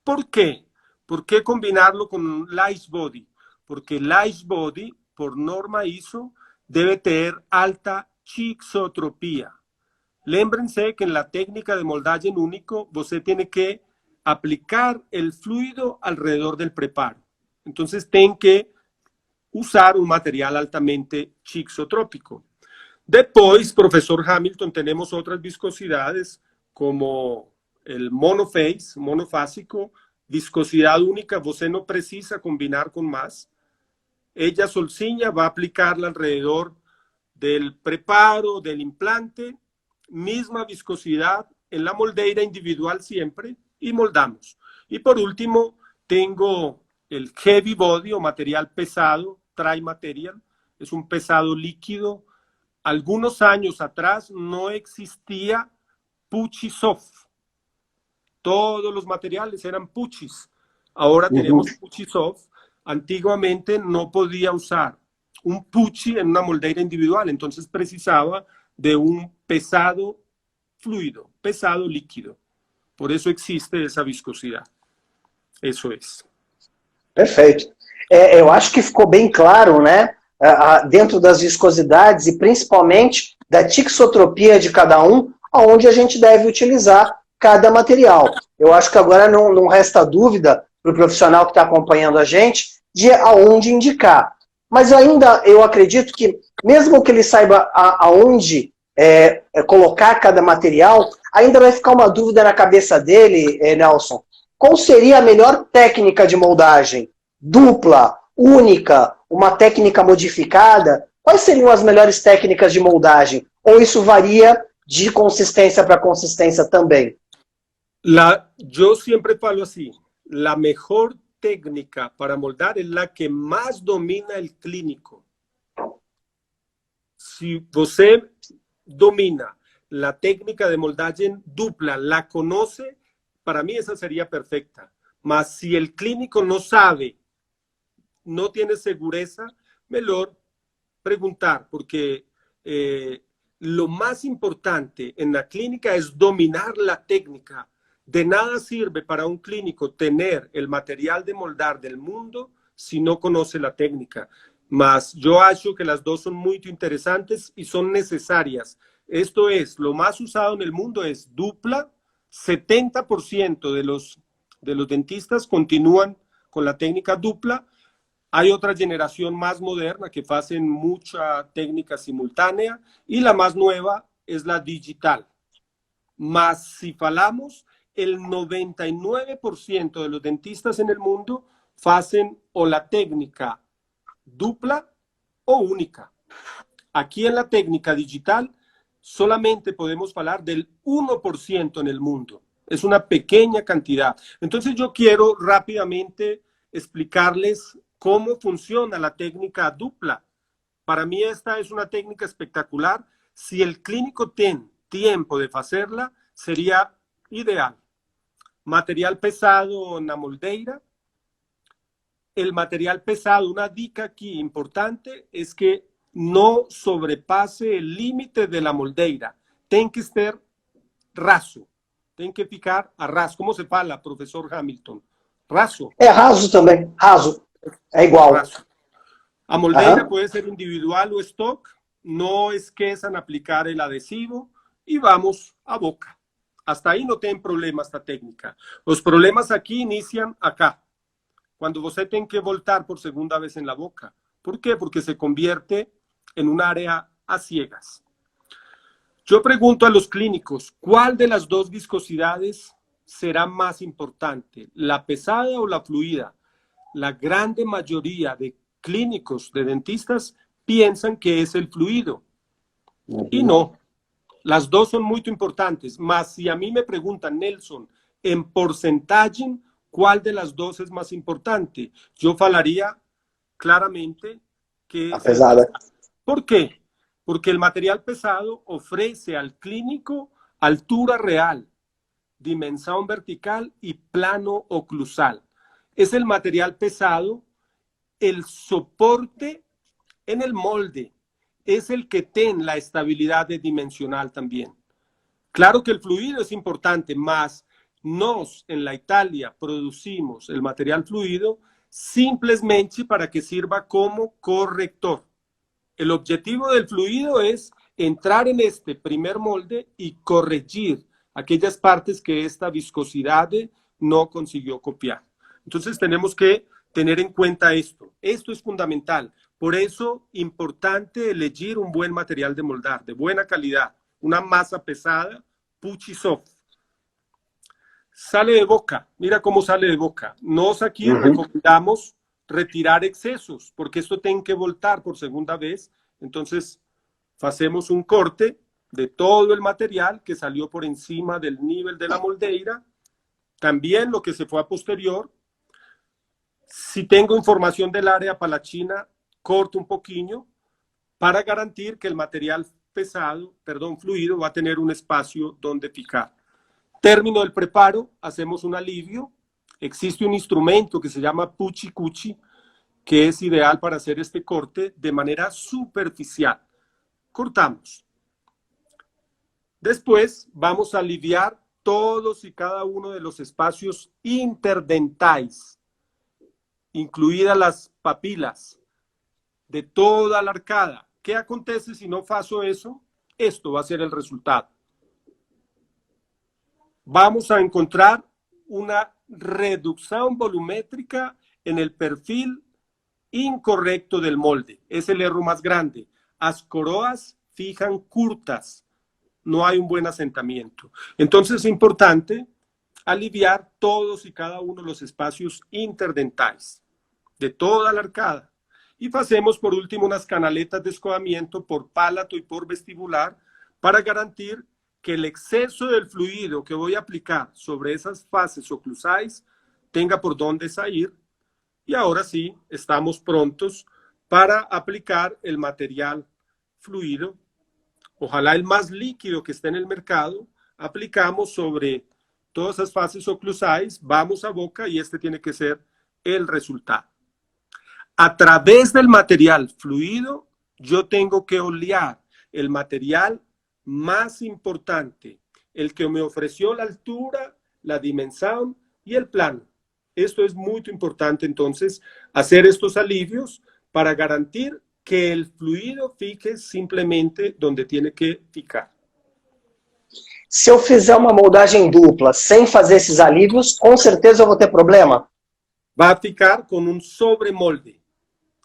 ¿Por qué? ¿Por qué combinarlo con un light body? Porque light body, por norma ISO, debe tener alta chixotropía. Lembrense que en la técnica de moldaje único, usted tiene que aplicar el fluido alrededor del preparo. Entonces, tienen que usar un material altamente chixotrópico. Después, profesor Hamilton, tenemos otras viscosidades como el monofásico, viscosidad única, usted no precisa combinar con más. Ella solciña va a aplicarla alrededor del preparo, del implante, misma viscosidad en la moldeira individual siempre y moldamos. Y por último, tengo el heavy body o material pesado, tri-material, es un pesado líquido. Algunos años atrás no existía Pucci Soft. Todos los materiales eran Puccis. Ahora tenemos Pucci Soft. Antiguamente no podía usar un Pucci en una moldeira individual, entonces precisaba de un pesado fluido, pesado líquido. Por eso existe essa viscosidade. Isso é. Perfeito. Eu acho que ficou bem claro, né? Dentro das viscosidades e principalmente da tixotropia de cada um, aonde a gente deve utilizar cada material. Eu acho que agora não resta dúvida para o profissional que está acompanhando a gente de aonde indicar. Mas ainda eu acredito que, mesmo que ele saiba aonde colocar cada material, ainda vai ficar uma dúvida na cabeça dele, Nelson. Qual seria a melhor técnica de moldagem? Dupla, única, uma técnica modificada? Quais seriam as melhores técnicas de moldagem? Ou isso varia de consistência para consistência também? Eu sempre falo assim, a melhor técnica para moldar é a que mais domina o clínico. Se você domina la técnica de moldaje dupla, la conoce, para mí esa sería perfecta. Mas si el clínico no sabe, no tiene seguridad, mejor preguntar, porque lo más importante en la clínica es dominar la técnica. De nada sirve para un clínico tener el material de moldar del mundo si no conoce la técnica. Mas yo acho que las dos son muy interesantes y son necesarias. Esto es, lo más usado en el mundo es dupla. 70% de los dentistas continúan con la técnica dupla. Hay otra generación más moderna que hacen mucha técnica simultánea y la más nueva es la digital. Mas si falamos, el 99% de los dentistas en el mundo hacen o la técnica dupla o única. Aquí en la técnica digital solamente podemos hablar del 1% en el mundo. Es una pequeña cantidad. Entonces yo quiero rápidamente explicarles cómo funciona la técnica dupla. Para mí esta es una técnica espectacular. Si el clínico tiene tiempo de hacerla, sería ideal. Material pesado en la moldeira. El material pesado, una dica aquí importante es que no sobrepase el límite de la moldeira. Tem que estar raso. Tem que ficar a raso. ¿Cómo se fala, profesor Hamilton? Raso. É raso também. Raso. É igual. Raso. A moldeira puede ser individual o stock. No esqueçam aplicar el adhesivo y vamos a boca. Hasta ahí no tienen problema esta técnica. Los problemas aquí inician acá. Cuando você tem que voltar por segunda vez en la boca. ¿Por qué? Porque se convierte en un área a ciegas. Yo pregunto a los clínicos, ¿cuál de las dos viscosidades será más importante? ¿La pesada o la fluida? La grande mayoría de clínicos, de dentistas, piensan que es el fluido. Y no, las dos son muy importantes. Mas si a mí me preguntan, Nelson, en porcentaje, ¿cuál de las dos es más importante? Yo falaría claramente que a pesada. ¿Por qué? Porque el material pesado ofrece al clínico altura real, dimensión vertical y plano oclusal. Es el material pesado el soporte en el molde, es el que tiene la estabilidad dimensional también. Claro que el fluido es importante, mas nos en la Italia producimos el material fluido simplemente para que sirva como corrector. El objetivo del fluido es entrar en este primer molde y corregir aquellas partes que esta viscosidad no consiguió copiar. Entonces tenemos que tener en cuenta esto. Esto es fundamental. Por eso, importante elegir un buen material de moldar, de buena calidad, una masa pesada, Pucci Soft. Sale de boca, mira cómo sale de boca. Nos aquí recomendamos retirar excesos, porque esto tiene que voltar por segunda vez. Entonces, hacemos un corte de todo el material que salió por encima del nivel de la moldeira, también lo que se fue a posterior. Si tengo información del área palachina, corto un poquillo para garantir que el material pesado, fluido, va a tener un espacio donde picar. Término del preparo, hacemos un alivio. Existe un instrumento que se llama Pucci Cucci, que es ideal para hacer este corte de manera superficial. Cortamos. Después vamos a aliviar todos y cada uno de los espacios interdentais, incluidas las papilas, de toda la arcada. ¿Qué acontece si no faço eso? Esto va a ser el resultado. Vamos a encontrar una reducción volumétrica en el perfil incorrecto del molde. Es el error más grande. Las coroas fijan curtas. No hay un buen asentamiento. Entonces es importante aliviar todos y cada uno de los espacios interdentais de toda la arcada. Y hacemos por último unas canaletas de escobamiento por pálato y por vestibular para garantir que el exceso del fluido que voy a aplicar sobre esas fases oclusais tenga por dónde salir. Y ahora sí, estamos prontos para aplicar el material fluido, ojalá el más líquido que esté en el mercado. Aplicamos sobre todas esas fases oclusais, vamos a boca y este tiene que ser el resultado. A través del material fluido, yo tengo que olear el material más importante, el que me ofreció la altura, la dimensión y el plano. Esto es muy importante, entonces, hacer estos alivios para garantir que el fluido fique simplemente donde tiene que ficar. Se eu fizer uma moldagem dupla sem fazer esses alívios, com certeza eu vou ter problema. Va a ficar con un sobremolde.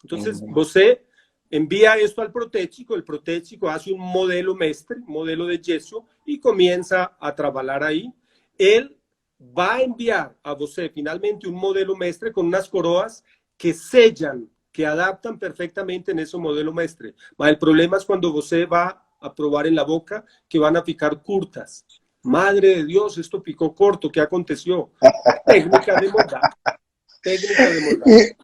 Entonces, você envía esto al protético, el protético hace un modelo mestre, modelo de yeso, y comienza a trabajar ahí. Él va a enviar a você finalmente un modelo mestre con unas coroas que sellan, que adaptan perfectamente en ese modelo mestre. Mas el problema es cuando você va a probar en la boca que van a picar curtas. Madre de Dios, esto picó corto, ¿qué aconteció? Técnica de moldar. Técnica de moldar.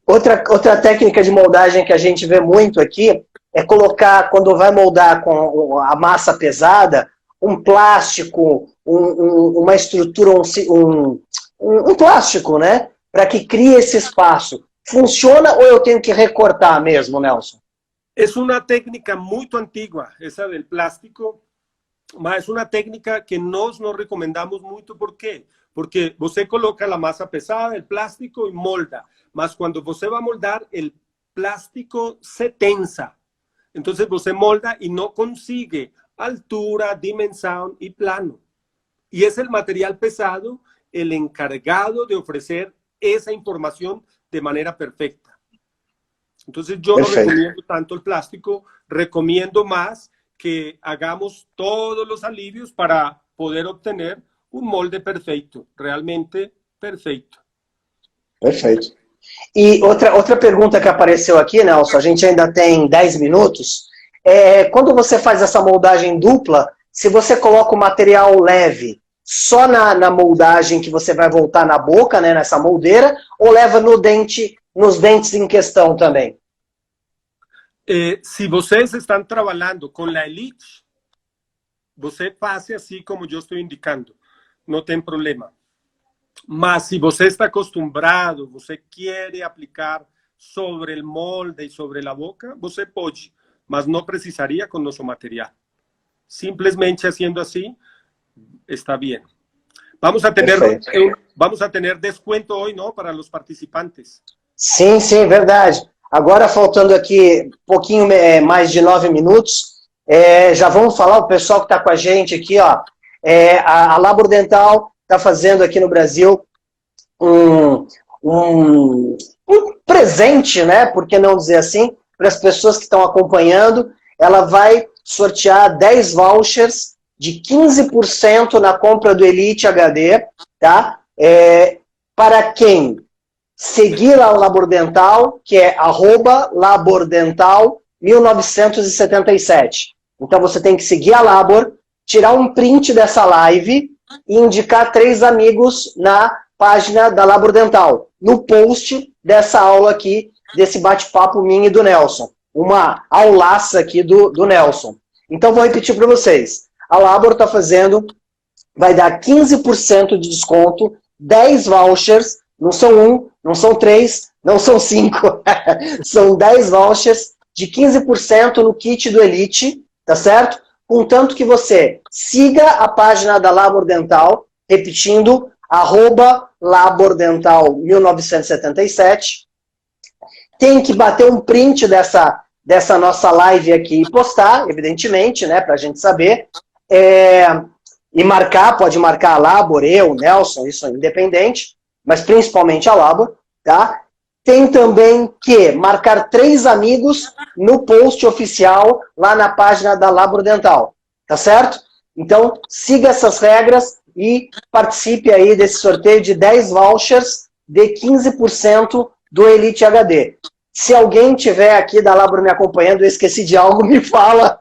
Outra técnica de moldagem que a gente vê muito aqui é colocar, quando vai moldar com a massa pesada, um plástico, uma estrutura, um plástico, né? Para que crie esse espaço. Funciona ou eu tenho que recortar mesmo, Nelson? Es una técnica muy antigua, esa del plástico, mas es una técnica que nos recomendamos mucho. ¿Por qué? Porque você coloca la masa pesada, el plástico y molda, mas cuando você va a moldar, el plástico se tensa. Entonces você molda y no consigue altura, dimensión y plano. Y es el material pesado el encargado de ofrecer esa información de manera perfecta. Entonces yo no recomiendo tanto el plástico, recomiendo más que hagamos todos los alivios para poder obtener un molde perfeito, realmente perfeito. Perfeito. E outra pergunta que apareceu aqui, Nelson, a gente ainda tem 10 minutos, quando você faz essa moldagem dupla, se você coloca o material leve, só na moldagem que você vai voltar na boca, né, nessa moldeira, ou leva no dente, nos dentes em questão também? Se vocês estão trabalhando com a Elite, você faça assim como eu estou indicando, não tem problema. Mas se você está acostumado, você quer aplicar sobre o molde e sobre a boca, você pode, mas não precisaria com nosso material. Simplesmente haciendo así, está bien. Vamos a tener descuento hoy, ¿no? Para los participantes. Sim, sim, verdade. Agora, faltando aqui um pouquinho mais de 9 minutos, já vamos falar, o pessoal que está com a gente aqui, ó, a Labor Dental está fazendo aqui no Brasil um presente, né? Por que não dizer assim, para as pessoas que estão acompanhando. Ela vai sortear 10 vouchers de 15% na compra do Elite HD, tá? Para quem seguir lá o Labor Dental, que é @labordental1977. Então você tem que seguir a Labor, tirar um print dessa live e indicar 3 amigos na página da Labor Dental, no post dessa aula aqui, desse bate-papo minha e do Nelson. Uma aulaça aqui do Nelson. Então vou repetir para vocês. A Labor está fazendo, vai dar 15% de desconto, 10 vouchers, não são 1, não são 3, não são 5, são 10 vouchers de 15% no kit do Elite, tá certo? Contanto que você siga a página da Labor Dental, repetindo, @labordental1977. Tem que bater um print dessa nossa live aqui e postar, evidentemente, né, pra gente saber. E marcar, pode marcar a Labor, eu, Nelson, isso é independente, mas principalmente a Labor, tá? Tem também que marcar 3 amigos no post oficial lá na página da Labor Dental, tá certo? Então, siga essas regras e participe aí desse sorteio de 10 vouchers de 15% do Elite HD. Se alguém tiver aqui da Labor me acompanhando, eu esqueci de algo, me fala.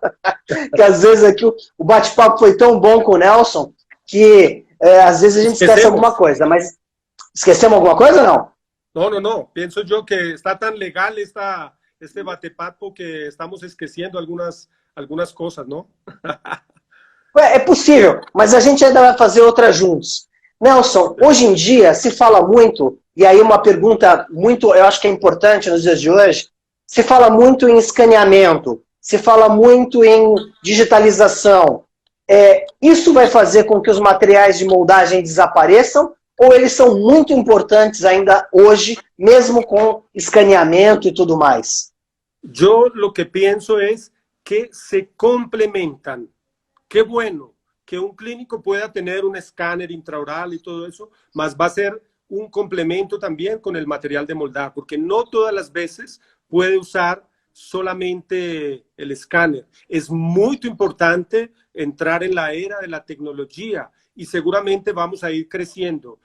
Que às vezes aqui o bate-papo foi tão bom com o Nelson que às vezes a gente esquece alguma coisa. Mas esquecemos alguma coisa ou não? No. Pienso yo que está tan legal este bate-papo que estamos esqueciendo algunas cosas, ¿no? É possível, mas a gente ainda vai fazer outra juntos. Nelson, hoje em dia se fala muito, e aí uma pergunta muito, eu acho que é importante nos dias de hoje, se fala muito em escaneamento, se fala muito em digitalização. Isso vai fazer com que os materiais de moldagem desapareçam, ou eles são muito importantes ainda hoje, mesmo com escaneamento e tudo mais? Yo lo que pienso es que se complementan. Qué bueno que un clínico pueda tener un escáner intraoral y todo eso, mas va a ser un complemento también con el material de moldar, porque no todas las veces puede usar solamente el escáner. Es muy importante entrar en la era de la tecnología y seguramente vamos a ir creciendo.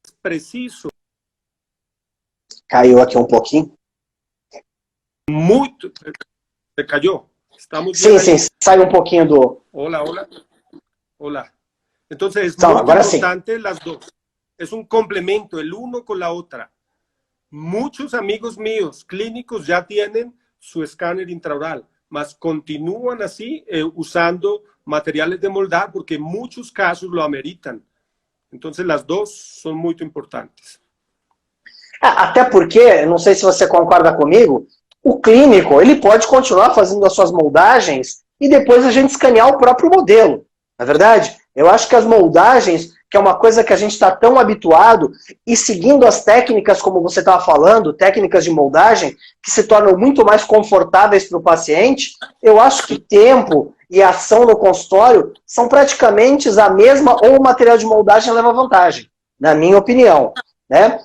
Es preciso. Caiu aqui um pouquinho. Muito. Se cayó. Estamos sim, sai um pouquinho do... Hola. Entonces es muy importante las dos. Es un complemento, el uno con la otra. Muchos amigos míos clínicos ya tienen su escáner intraoral, mas continúan así usando materiales de moldar porque en muchos casos lo ameritan. Entonces las dos son muy importantes. Até porque, não sei se você concorda comigo, o clínico ele pode continuar fazendo as suas moldagens e depois a gente escanear o próprio modelo. Na verdade, eu acho que as moldagens, que é uma coisa que a gente está tão habituado, e seguindo as técnicas, como você estava falando, técnicas de moldagem, que se tornam muito mais confortáveis para o paciente, eu acho que tempo e ação no consultório são praticamente a mesma, ou o material de moldagem leva vantagem, na minha opinião. Né?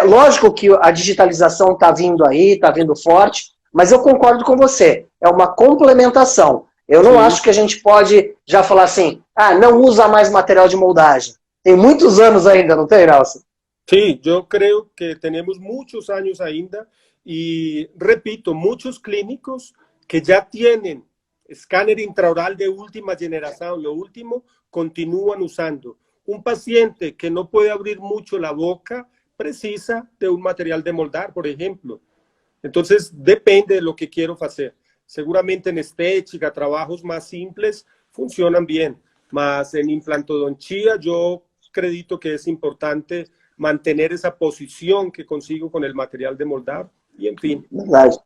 Lógico que a digitalização está vindo aí, está vindo forte, mas eu concordo com você, é uma complementação. Eu não acho que a gente pode já falar assim, não usa mais material de moldagem. Tem muitos anos ainda, não tem, Nelson? Sí, yo creo que tenemos muchos años ainda y repito, muchos clínicos que ya tienen escáner intraoral de última generación, lo último, continúan usando. Un paciente que no puede abrir mucho la boca precisa de un material de moldar, por ejemplo. Entonces, depende de lo que quiero hacer. Seguramente en estética, trabajos más simples, funcionan bien. Mas en implantodontía, yo acredito que es importante mantener esa posición que consigo com o material de moldar, e enfim. Verdade.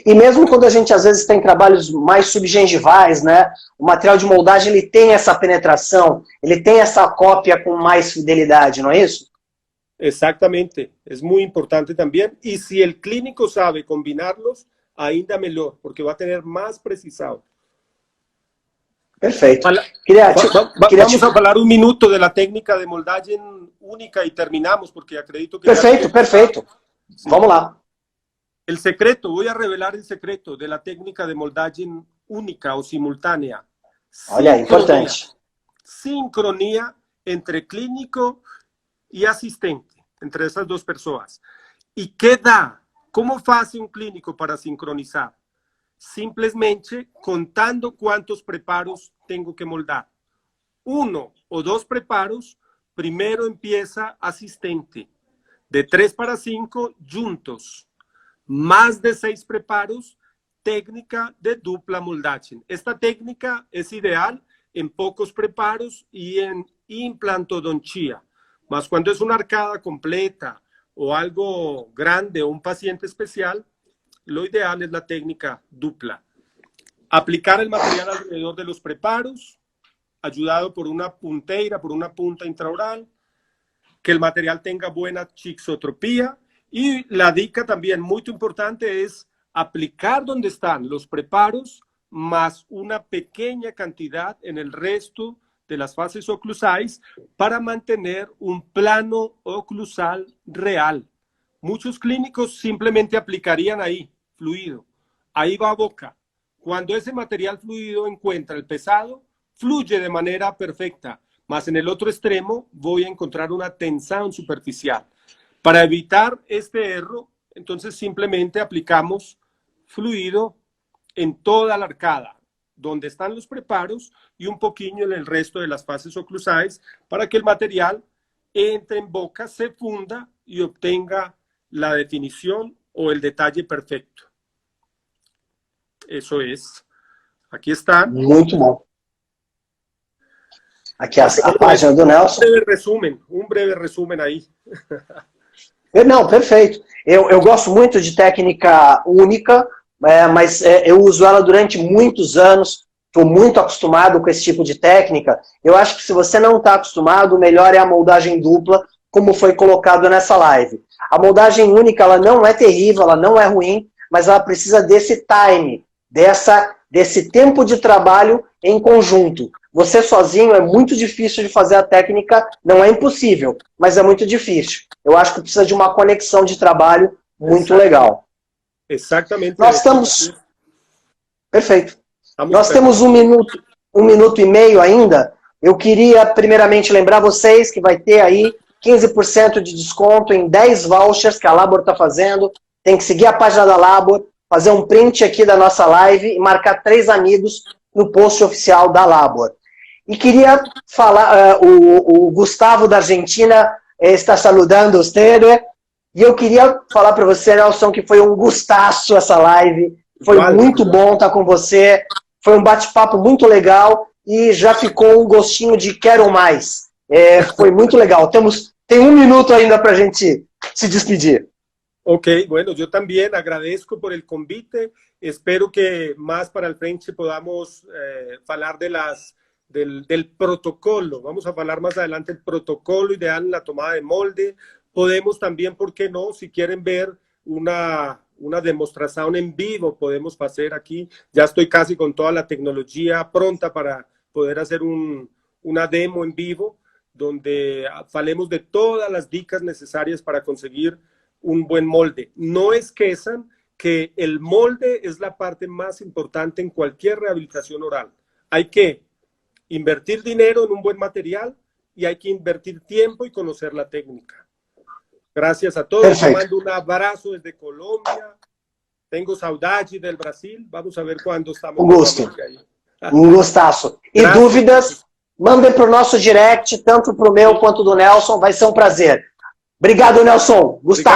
E mesmo quando a gente às vezes tem trabalhos mais subgengivais, né? O material de moldagem ele tem essa penetração, ele tem essa cópia com mais fidelidade, não é isso? Exatamente, é muito importante também. E se o clínico sabe combinarlos, ainda melhor, porque vai ter mais precisão. Perfeito. Vamos a falar um minuto da técnica de moldagem única e terminamos, porque acredito que... Perfeito, perfeito. Vamos lá. El secreto, voy a revelar el secreto de la técnica de moldaje única o simultánea. Olha, importante. Sincronía entre clínico y asistente, entre esas dos personas. ¿Y qué da? ¿Cómo hace un clínico para sincronizar? Simplemente contando cuántos preparos tengo que moldar. 1 o 2 preparos, primero empieza asistente. De 3 para 5, juntos. Más de 6 preparos, técnica de dupla moldaje. Esta técnica es ideal en pocos preparos y en implantodontía. Mas cuando es una arcada completa o algo grande o un paciente especial, lo ideal es la técnica dupla. Aplicar el material alrededor de los preparos, ayudado por una punteira, por una punta intraoral, que el material tenga buena chixotropía. Y la dica también muy importante es aplicar donde están los preparos más una pequeña cantidad en el resto de las fases oclusales para mantener un plano oclusal real. Muchos clínicos simplemente aplicarían ahí, fluido. Ahí va a boca. Cuando ese material fluido encuentra el pesado, fluye de manera perfecta. Mas en el otro extremo voy a encontrar una tensión superficial. Para evitar este error, entonces simplemente aplicamos fluido en toda la arcada, donde están los preparos y un poquito en el resto de las fases oclusales para que el material entre en boca, se funda y obtenga la definición o el detalle perfecto. Eso es. Aquí está. Muito bom. Aqui a página do Nelson. Um breve resumen aí. Não, perfeito. Eu gosto muito de técnica única, mas eu uso ela durante muitos anos, estou muito acostumado com esse tipo de técnica. Eu acho que se você não está acostumado, o melhor é a moldagem dupla, como foi colocado nessa live. A moldagem única, ela não é terrível, ela não é ruim, mas ela precisa desse time, desse tempo de trabalho em conjunto. Você sozinho é muito difícil de fazer a técnica, não é impossível, mas é muito difícil. Eu acho que precisa de uma conexão de trabalho muito legal. Exatamente. Nós estamos... Perfeito. Nós temos um minuto e meio ainda. Eu queria primeiramente lembrar vocês que vai ter aí 15% de desconto em 10 vouchers que a Labor está fazendo. Tem que seguir a página da Labor, fazer um print aqui da nossa live e marcar 3 amigos no post oficial da Labor. E queria falar, o Gustavo da Argentina está saludando você, e eu queria falar para você, Nelson, que foi um gustaço essa live, foi muito bom estar com você, foi um bate-papo muito legal e já ficou um gostinho de quero mais. Foi muito legal. Tem um minuto ainda para a gente se despedir. Ok, bueno, yo también agradezco por el convite. Espero que más para el frente podamos hablar del protocolo. Vamos a hablar más adelante del protocolo ideal en la tomada de molde. Podemos también, ¿por qué no? Si quieren ver una demostración en vivo, podemos hacer aquí. Ya estoy casi con toda la tecnología pronta para poder hacer una demo en vivo, donde hablemos de todas las dicas necesarias para conseguir un buen molde. No esquezan que el molde es la parte más importante en cualquier rehabilitación oral. Hay que invertir dinero en un buen material y hay que invertir tiempo y conocer la técnica. Gracias a todos. Les mando un abrazo desde Colombia. Tenho saudade do Brasil. Vamos ver quando estamos Um gosto. novamente aí. Um gostaço. E Graças. dúvidas, mandem para o nosso direct, tanto para o meu quanto do Nelson. Vai ser um prazer. Obrigado, Nelson. Gustavo.